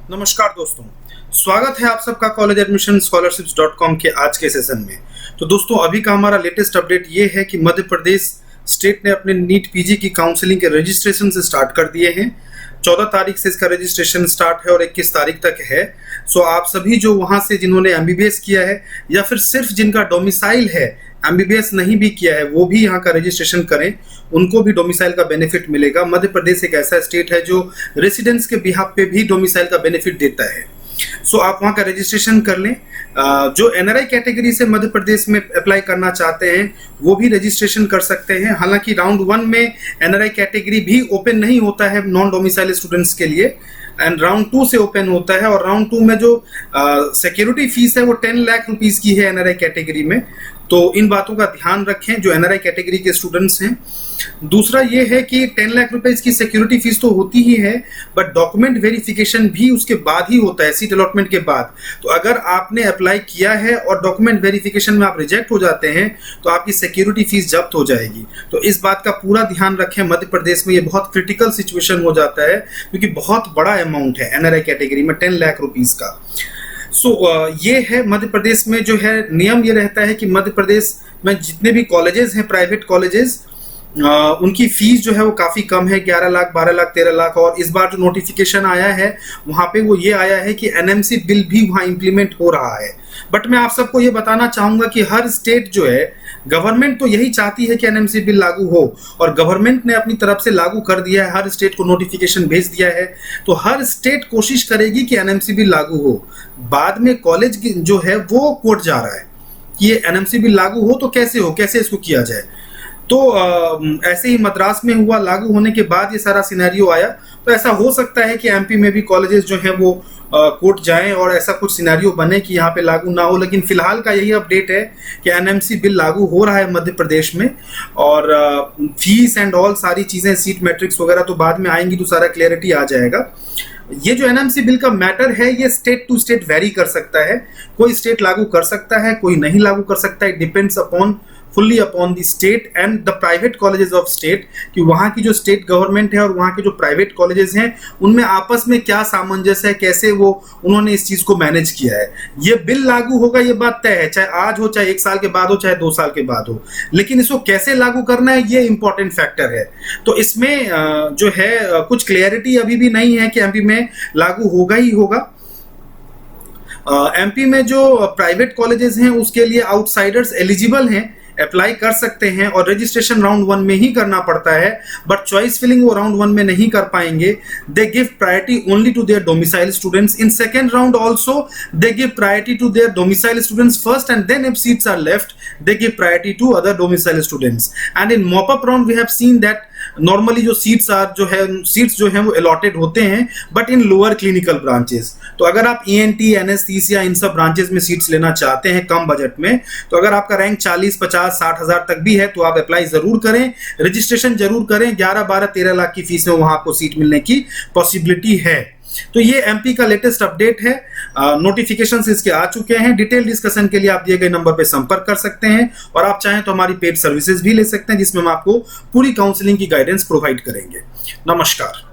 नमस्कार दोस्तों, स्वागत है आप सबका कॉलेज एडमिशन scholarships.com के आज के सेशन में। तो दोस्तों, अभी का हमारा लेटेस्ट अपडेट ये है कि मध्य प्रदेश स्टेट ने अपने नीट पीजी की काउंसलिंग के रजिस्ट्रेशन से स्टार्ट कर दिए हैं। 14 तारीख से इसका रजिस्ट्रेशन स्टार्ट है और 21 तारीख तक है। सो आप सभी जो वहां से जिन्होंने एमबीबीएस किया है या फिर सिर्फ जिनका डोमिसाइल है, एमबीबीएस नहीं भी किया है, वो भी यहाँ का रजिस्ट्रेशन करें, उनको भी डोमिसाइल का बेनिफिट मिलेगा। मध्य प्रदेश एक ऐसा स्टेट है जो रेसिडेंट्स के बिहाफ पे भी डोमिसाइल का बेनिफिट देता है। सो आप वहाँ का रजिस्ट्रेशन कर लें। जो एनआरआई कैटेगरी से मध्य प्रदेश में अप्लाई करना चाहते हैं वो भी रजिस्ट्रेशन कर सकते हैं। हालांकि राउंड 1 में एनआरआई कैटेगरी भी ओपन नहीं होता है नॉन डोमिसाइल स्टूडेंट्स के लिए, एंड राउंड 2 से ओपन होता है। और राउंड 2 में जो सिक्योरिटी फीस है वो 10 लाख रुपीस की है एनआरआई कैटेगरी में। तो इन बातों का ध्यान रखें जो एनआरआई कैटेगरी के स्टूडेंट्स हैं। दूसरा ये है कि 10 लाख रुपए की सिक्योरिटी फीस तो होती ही है, बट डॉक्यूमेंट वेरिफिकेशन भी उसके बाद ही होता है, सीट अलॉटमेंट के बाद। तो अगर आपने अप्लाई किया है और डॉक्यूमेंट वेरिफिकेशन में आप रिजेक्ट हो जाते हैं तो आपकी सिक्योरिटी फीस जब्त हो जाएगी। तो इस बात का पूरा ध्यान रखें। मध्य प्रदेश में ये बहुत क्रिटिकल सिचुएशन हो जाता है क्योंकि बहुत बड़ा अमाउंट है एनआरआई कैटेगरी में 10 लाख रुपीस का। ये है मध्य प्रदेश में जो है नियम ये रहता है कि मध्य प्रदेश में जितने भी कॉलेजेस हैं, प्राइवेट कॉलेजेस, उनकी फीस जो है वो काफ़ी कम है, 11 लाख, 12 लाख, 13 लाख। और इस बार जो नोटिफिकेशन आया है वहाँ पे वो ये आया है कि एनएमसी बिल भी वहाँ इम्प्लीमेंट हो रहा है। बट मैं आप सबको ये बताना चाहूँगा कि हर स्टेट जो है, गवर्नमेंट तो यही चाहती है कि एनएमसी बिल लागू हो, और गवर्नमेंट ने अपनी तरफ से लागू कर दिया है, हर स्टेट को नोटिफिकेशन भेज दिया है। तो हर स्टेट कोशिश करेगी कि एनएमसी बिल लागू हो। बाद में कॉलेज जो है वो कोर्ट जा रहा है कि ये एनएमसी बिल लागू हो तो कैसे हो, कैसे इसको किया जाए। तो ऐसे ही मद्रास में हुआ, लागू होने के बाद ये सारा सिनेरियो आया। तो ऐसा हो सकता है कि एमपी में भी कॉलेजेस जो हैं वो कोर्ट जाएं और ऐसा कुछ सिनेरियो बने कि यहाँ पे लागू ना हो। लेकिन फिलहाल का यही अपडेट है कि एनएमसी बिल लागू हो रहा है मध्य प्रदेश में। और फीस एंड ऑल सारी चीज़ें, सीट मैट्रिक्स वगैरह तो बाद में आएंगी तो सारा क्लियरिटी आ जाएगा। ये जो एनएमसी बिल का मैटर है ये स्टेट टू स्टेट वेरी कर सकता है। कोई स्टेट लागू कर सकता है, कोई नहीं लागू कर सकता है। It depends upon fully upon the state and the private colleges of state, कि वहाँ की जो स्टेट गवर्नमेंट है और वहाँ के जो प्राइवेट कॉलेजेस हैं उनमें आपस में क्या सामंजस्य है, कैसे वो उन्होंने इस चीज़ को मैनेज किया है। ये बिल लागू होगा ये बात तय है, चाहे आज हो, चाहे 1 साल के बाद हो, चाहे 2 साल के बाद हो। लेकिन इसको कैसे लागू करना है ये इंपॉर्टेंट फैक्टर है। तो इसमें जो है कुछ क्लियरिटी अभी भी नहीं है कि एमपी में लागू होगा ही होगा। एमपी में जो प्राइवेट कॉलेजेस हैं उसके लिए आउटसाइडर्स एलिजिबल हैं, अप्लाई कर सकते हैं, और रजिस्ट्रेशन राउंड 1 में ही करना पड़ता है। बट चॉइस फिलिंग वो राउंड 1 में नहीं कर पाएंगे। They give priority only to their domicile students. In second round also they give priority to their domicile students first, and then if seats are left they give priority to other domicile students. And in mop up round we have seen that normally जो seats जो हैं वो allotted होते हैं, but in lower clinical branches. तो अगर आप ENT, anaesthesia, इन सब ब्रांचेस में सीट्स लेना चाहते हैं कम बजट में, तो अगर आपका रैंक 40, 50, 60 हजार तक भी है तो आप अप्लाई जरूर करें, रजिस्ट्रेशन जरूर करें। 11, 12, 13 लाख की फीस में वहां आपको सीट मिलने की पॉसिबिलिटी है। तो ये एमपी का लेटेस्ट अपडेट है। नोटिफिकेशंस इसके आ चुके हैं। डिटेल डिस्कशन के लिए आप दिए गए नंबर पर संपर्क कर सकते हैं, और आप चाहें तो हमारी पेड सर्विसेज भी ले सकते हैं जिसमें हम आपको पूरी काउंसलिंग की गाइडेंस प्रोवाइड करेंगे। नमस्कार।